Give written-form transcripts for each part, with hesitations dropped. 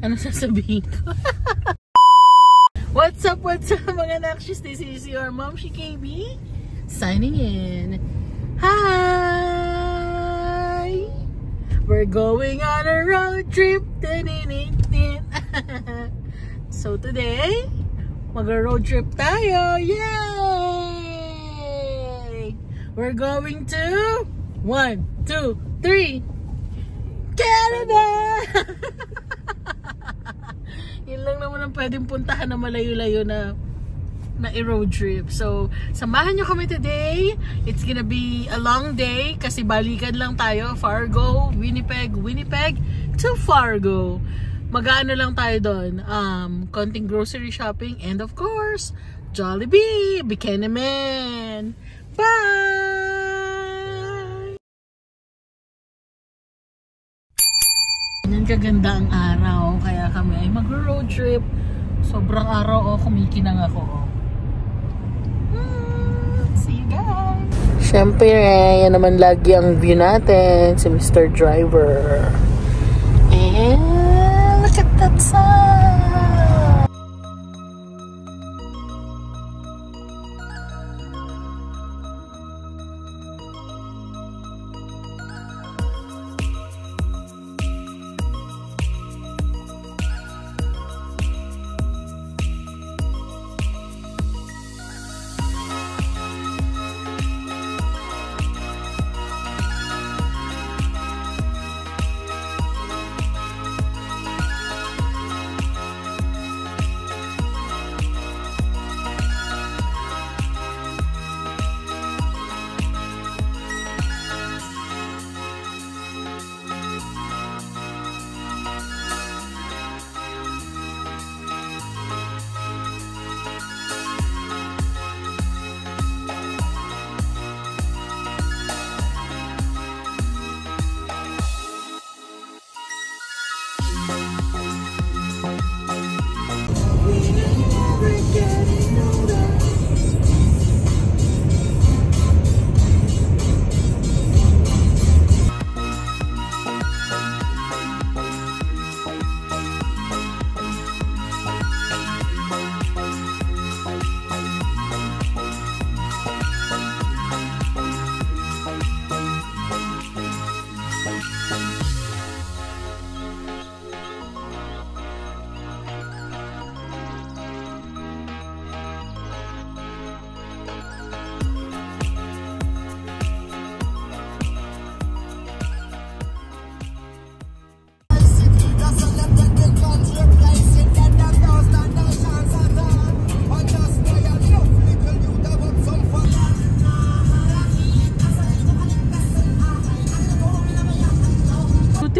Ano sasabihin ko? What's up mga nakshis? This is your mom, she KB, signing in. Hi! We're going on a road trip. So today, mag-road trip tayo. Yay! We're going to 1, 2, 3 Canada! Yun lang naman ang pwedeng puntahan na malayo-layo na road trip. So, samahan nyo kami today. It's gonna be a long day kasi balikan lang tayo. Fargo, Winnipeg to Fargo. Mag-aano lang tayo doon. Konting grocery shopping and of course, Jollibee, Buchanan. Bye! Ganyan kaganda ang araw. Kaya kami ay mag-road trip. Sobrang araw, kumikinang ako. See you guys! Siyempre, yan naman lagi ang view natin. Si Mr. Driver. And look at that sun!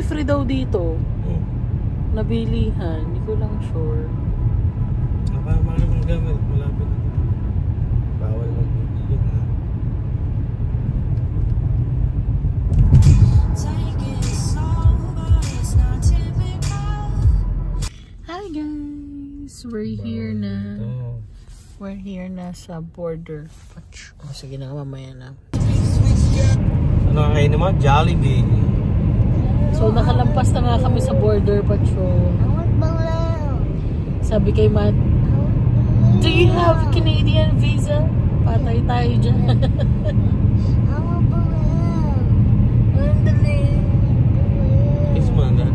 Free daw dito. Nabilihan. Hindi ko lang sure. Mga gamit. Malapit. Bawal magbibigyan ha. Hi guys! We're here na. We're here na sa border. Sige na, mamaya na. Ano kayo naman? Jollibee. So, nakalampas na nga kami sa border patrol. Sabi kay Matt, do you have Canadian visa? Patay tayo dyan. Kiss mo na.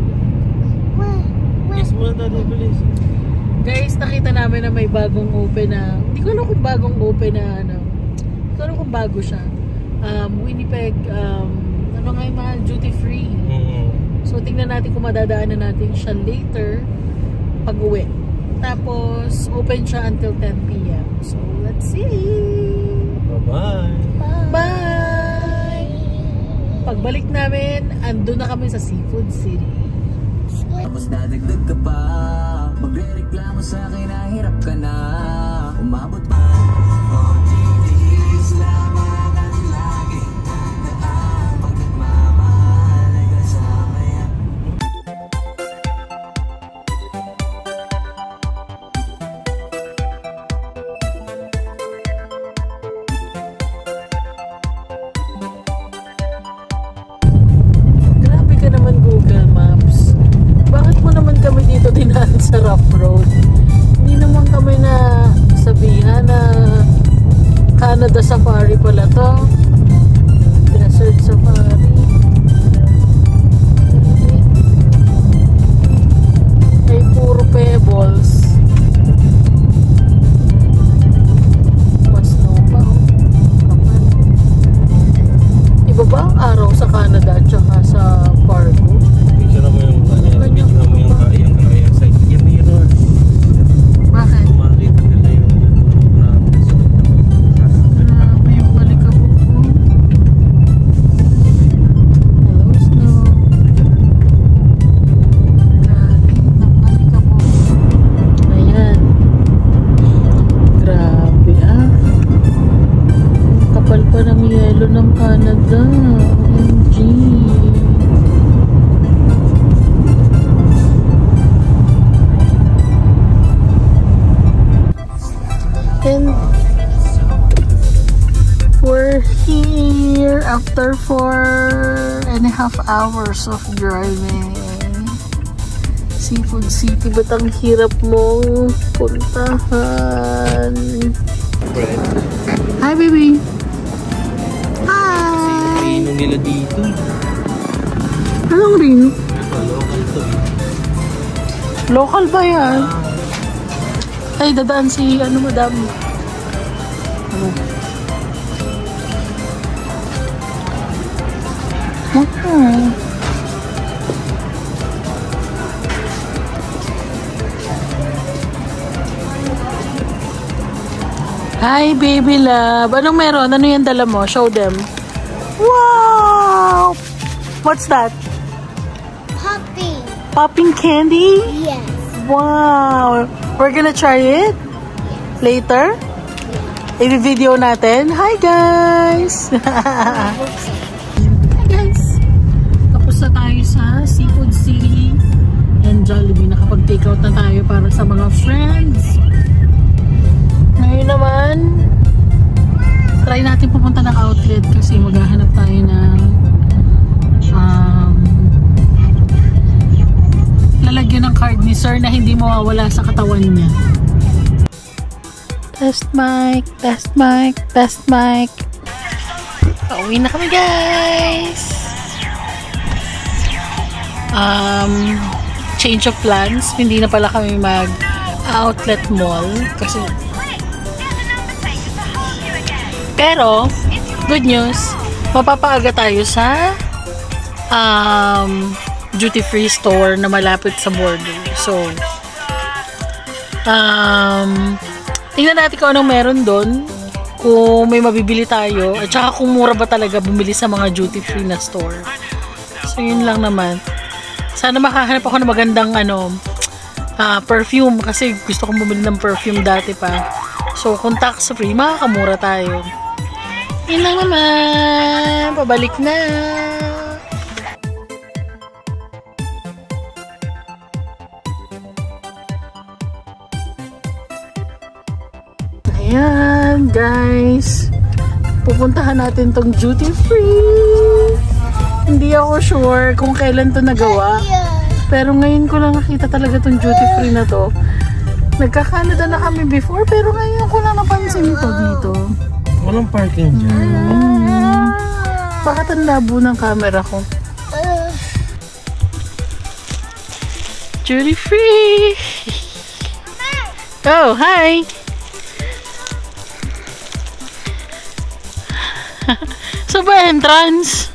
Kiss mo na tayo, bilis. Guys, nakita namin na may bagong open na, hindi ko alam kung bagong open na ano. Hindi ko alam kung bago siya. Winnipeg, ano nga yung mga duty free. So, tingnan natin kung madadaanan natin siya later pag uwi. Tapos, open siya until 10 p.m. So, let's see! Bye-bye! Bye! Pagbalik namin, andun na kami sa Seafood City. Tapos dadagdag ka pa, magre-reklamo sa akin na hirap ka na, umabot pa. Grabe ka naman Google Maps. Bakit mo Canada Safari pala to. Desert Safari. Ay, puro pebbles. Mas snow pa. Iba ba ang araw sa Canada at saka sa Fargo? Picture mo yung yung site. Yung mirror. Bakit? Makita nila yung Grabe yung balikabok ko. Hello, snow. Grabe, ang balikabok. Ayan. Grabe ah. Ang kapal pa ng yelo ng Canada. OMG. And we're here after 4.5 hours of driving. Seafood City, ba't ang hirap mong puntahan? bread. Hi, baby! Hi! Pinong nila dito. Anong rin? Local to eh. Local ba yan? Ay, dadaan si madam. Okay. Hi, baby love. Anong meron? Ano yung dala mo? Show them. Wow! What's that? Popping. Popping candy? Yes. Wow! We're gonna try it later. I-video natin. Hi, guys! Hi, guys! Tapos na tayo sa Seafood City and Jollibee. Nakapag-take out na tayo para sa mga friends. Ngayon naman, try natin pupunta ng outlet kasi maghahanap tayo ng lalagyan ng card ni sir na hindi mawawala sa katawan niya. Test mic, test mic, test mic. Pauwi na kami, guys. Change of plans. Hindi na pala kami mag-outlet mall kasi pero good news, mapapaaga tayo sa duty-free store na malapit sa border. So, tingnan natin kung anong meron doon, kung may mabibili tayo, at saka kung mura ba talaga bumili sa mga duty-free na store. So, yun lang naman. Sana makahanap ako ng magandang perfume kasi gusto kong bumili ng perfume dati pa. So, kung tax-free, makakamura tayo. Yun lang naman. Pabalik na. Ayan, guys. Pupuntahan natin tong duty free. Hindi ako sure kung kailan to nagawa. Pero ngayon ko lang nakita talaga tong duty free na to. Nagka-Canada na kami before, pero ngayon ko lang napansin ito dito. Walang parking dyan. Bakit ang labo ng camera ko? Duty free! Oh, hi! So ba entrance?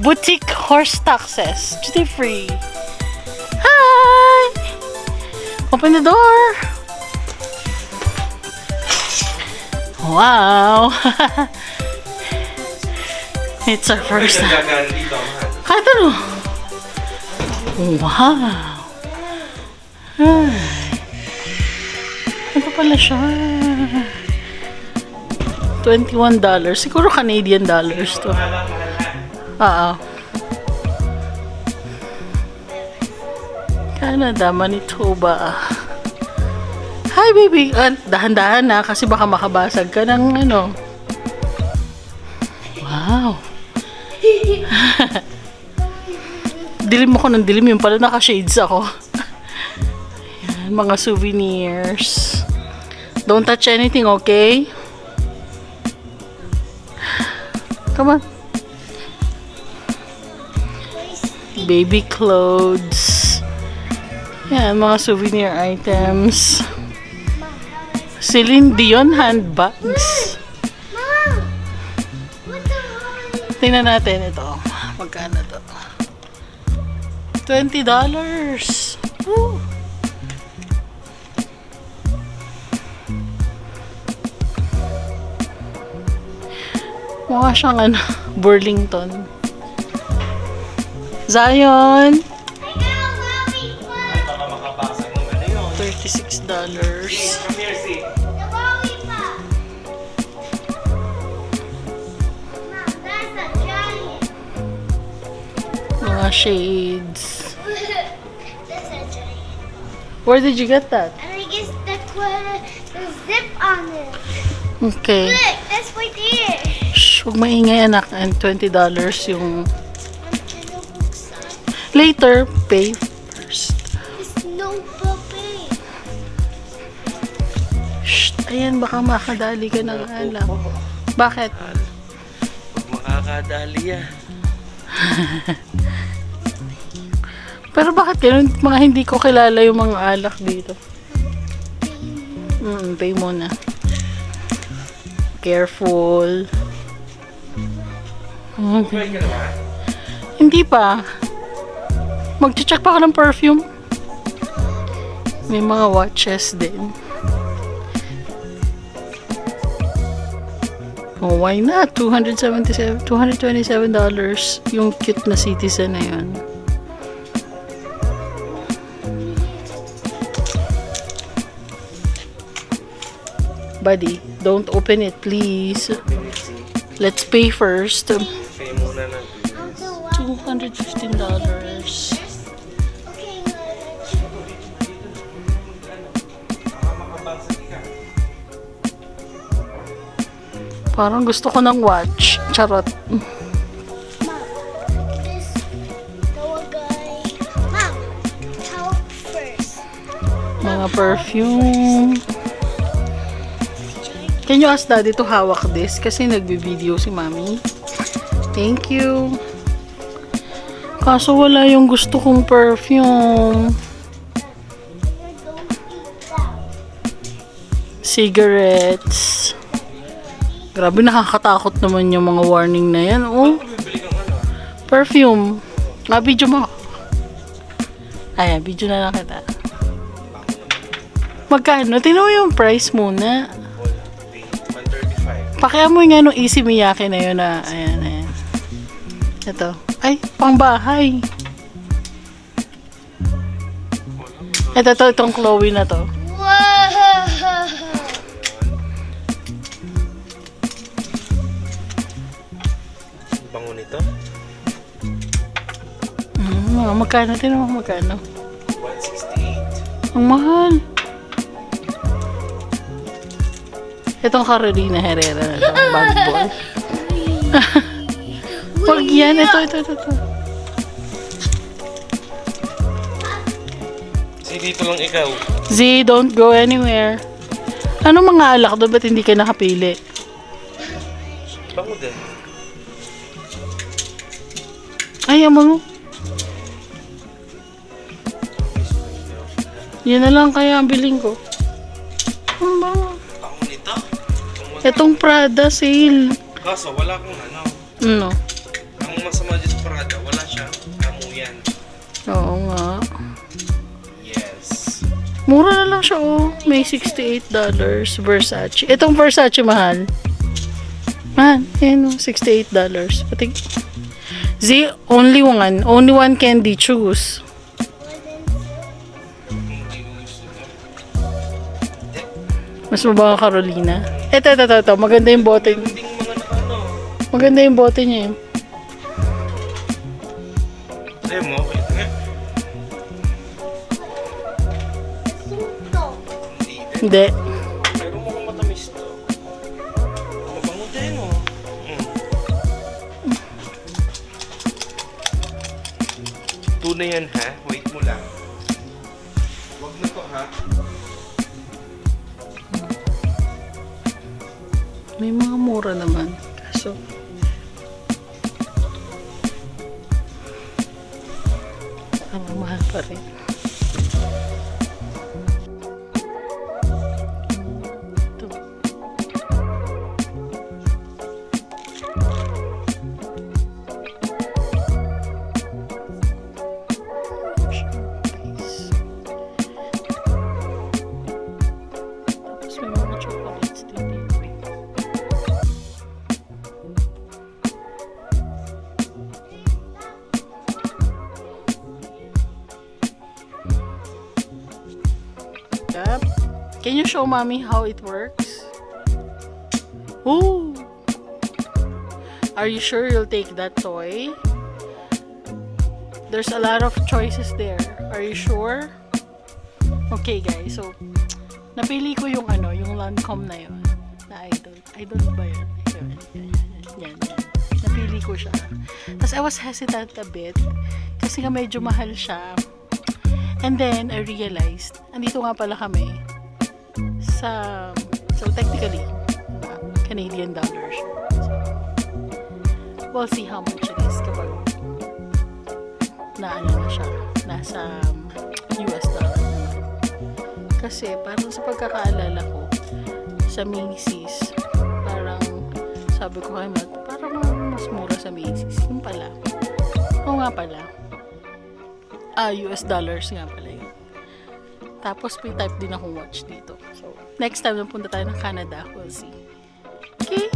Boutique horse taxes. Duty free. Hi! Open the door! Wow! It's our first time. Kahit ano? Wow! Ay. Ano pala siya? $21. Siguro Canadian dollars to. Canada, Manitoba. Hi, baby! Dahan-dahan na kasi baka makabasag ka ng ano. Wow! Dilim ako ng dilim. Yung pala naka-shades ako. Ayan, mga souvenirs. Don't touch anything, okay? Come on. Baby clothes. Yan, mga souvenir items. Celine Dion handbags. Tingnan natin ito. Magkano to? $20. Woo! Mukha siyang ano, Burlington. Zion! $36. Mga shades. Where did you get that? And I guess that's what the zip on it. Okay. Look, that's right there. Shh, huwag maingay anak. And $20 yung... Later, pay first. It's no puppy. Shh, ayan, baka makadali ka ng alak. Bakit? Huwag makakadali yan. Pero bakit ganun? Mga hindi ko kilala yung mga alak dito. Pay muna. Careful. Okay. Hindi pa. Mag-check pa ako ng perfume. May mga watches din. Oh, why not? $227 yung cute na Citizen na yun. Buddy, don't open it, please. Let's pay first. Pay muna natin. $215. Parang gusto ko ng watch. Charot. Mom, this guy. Mom, help first. Mga perfume. Can you ask daddy to hawak this? Kasi nagbe-video si mami. Thank you. Kaso wala yung gusto kong perfume. Cigarettes. Grabe, nakakatakot naman yung mga warning na yan. Oh. Perfume. Video mo. Ayan, video na lang kita. Magkano? Tingnan mo yung price muna. $135. Pakiamoy nga nung Easy Miyake na yun na. Ayan, ayan. Ito. Ay, pangbahay. Ito, itong Chloe na to. Bango nito? Magkano? Tingnan mo magkano? $168. Ang mahal. Itong Carolina Herrera na ito. Bad boy. Pag yan. Ito. Kasi dito lang ikaw. Z, don't go anywhere. Ano mga alak doon? Ba't hindi ka nakapili? Bango din. Ay, mo. Yan na lang kaya ang biling ko. Ano ba? Bango nito? Itong Prada sale. Kaso wala kang ano. Ano? Ang masama dito sa Prada, wala siya. Amuyan. Oo nga. Yes. Mura na lang siya, oh. May $68. Versace. Itong Versace mahal. Man, ayan, oh. $68. Pati. Z, only one. Only one candy. Choose. Mas mababa ang Carolina. Ito. Maganda yung bote. Maganda yung bote niya, eh. Ayaw mo, wait nga. Hindi. Pero mukhang matamis to. Mabango din, oh. Tunay yan, ha? Wait mo lang. Wag na to, ha? May mga mura naman. Kaso, mahal pa rin. Can you show mommy how it works? Ooh! Are you sure you'll take that toy? There's a lot of choices there. Are you sure? Okay guys, so napili ko yung yung Lancome na yun. Na idol. Idol ba yun? Yan. Napili ko siya. Tapos I was hesitant a bit kasi nga medyo mahal siya. And then I realized, andito nga pala kami so technically Canadian dollars. So we'll see how much it is kapag na siya, nasa US dollar naman. Kasi parang sa pagkakaalala ko sa Macy's, parang sabi ko kay Matt, parang mas mura sa Macy's. Yung pala, oo nga pala, US dollars nga pala yun. Tapos may type din akong watch dito. So, next time na punta tayo ng Canada, we'll see. Okay?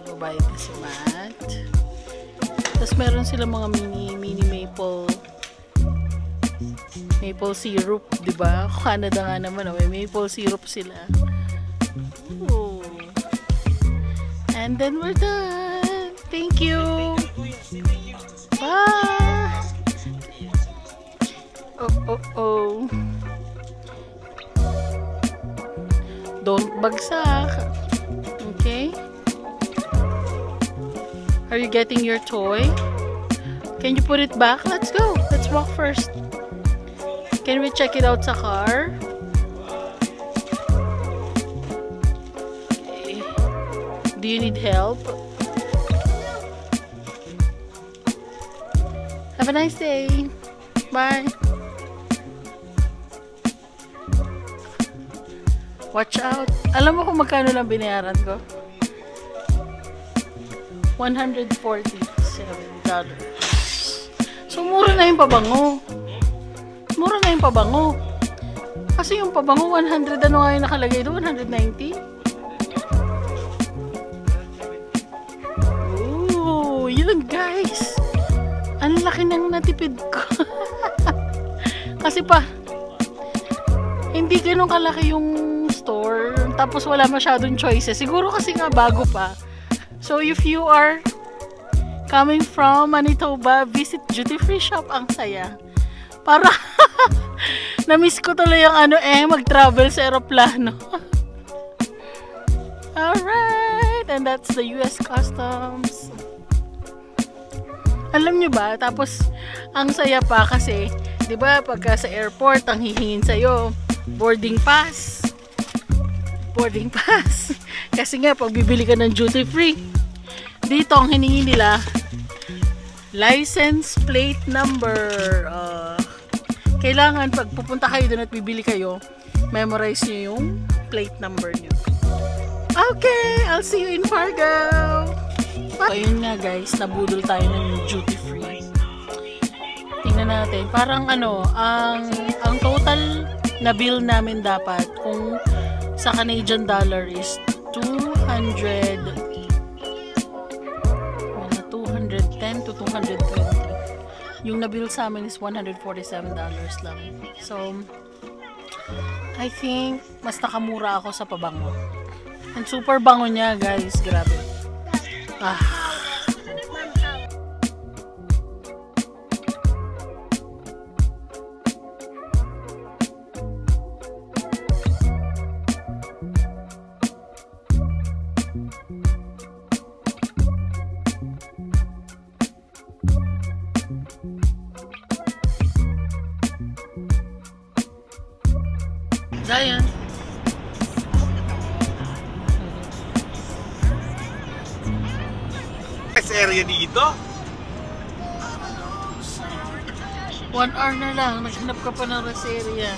Go buy this mat. Tapos meron sila mga mini maple syrup, diba? Canada nga naman, may maple syrup sila. Ooh. And then we're done. Thank you. Bye. Oh. Don't bagsak. Okay. Are you getting your toy? Can you put it back? Let's go. Let's walk first. Can we check it out sa car? Okay. Do you need help? Have a nice day. Bye. Watch out. Alam mo kung magkano lang binayaran ko? $147. So, mura na yung pabango. Mura na yung pabango. Kasi yung pabango, 100, ano nga yung nakalagay doon? 190? Ooh, yun guys. Ang laki nang natipid ko. Kasi hindi ganun kalaki yung store. Tapos wala masyadong choices. Siguro kasi nga bago pa. So if you are coming from Manitoba, visit Duty Free Shop. Ang saya. Para na-miss ko tuloy yung mag-travel sa aeroplano. Alright. And that's the US Customs. Alam nyo ba? Tapos, ang saya pa kasi, di ba, pagka sa airport, ang hihingin sa'yo, boarding pass. Boarding pass. Kasi nga, pag bibili ka ng duty free, dito ang hiningi nila, license plate number. Kailangan, pag pupunta kayo doon at bibili kayo, memorize nyo yung plate number nyo. Okay, I'll see you in Fargo. So, ayun nga guys, nabudol tayo ng duty free. Tingnan natin. Parang ang total na bill namin dapat kung sa Canadian dollar is 210 to 220. Yung na-bill sa amin is $147 lang. So, I think mas nakamura ako sa pabango. And super bango niya guys, grabe. area dito. 1 hour na lang, naghanap ka pa ng rest area.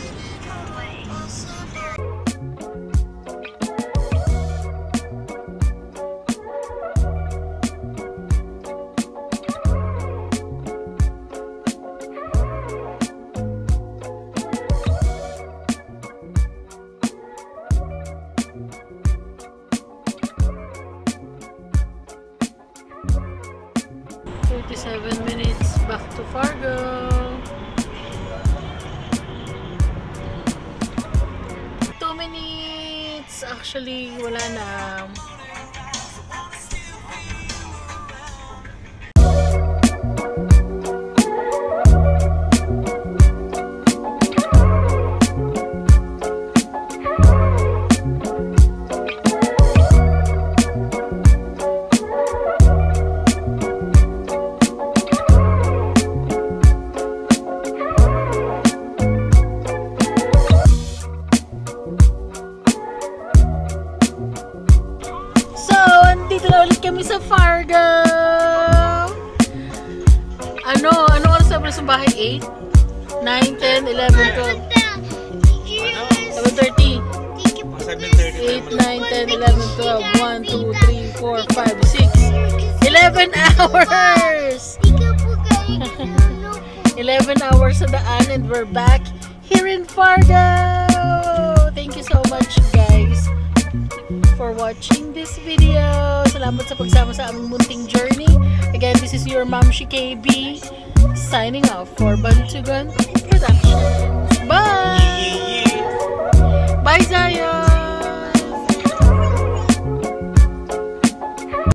Minutes back to Fargo. 2 minutes. Actually, wala na. Dito na ulit kami sa Fargo. Ano oras na sa bahay? 8? 9, 10, 11, 12. 7:30. 8, 9, 10, 11, 12. 1, 2, 3, 4, 5, 6. 11 hours! 11 hours sa daan and we're back here in Fargo! Thank you so much, guys, for watching this video. Salamat sa pagsama sa aming munting journey. Again, this is your Mom Shi KB signing off for Bantugan Production.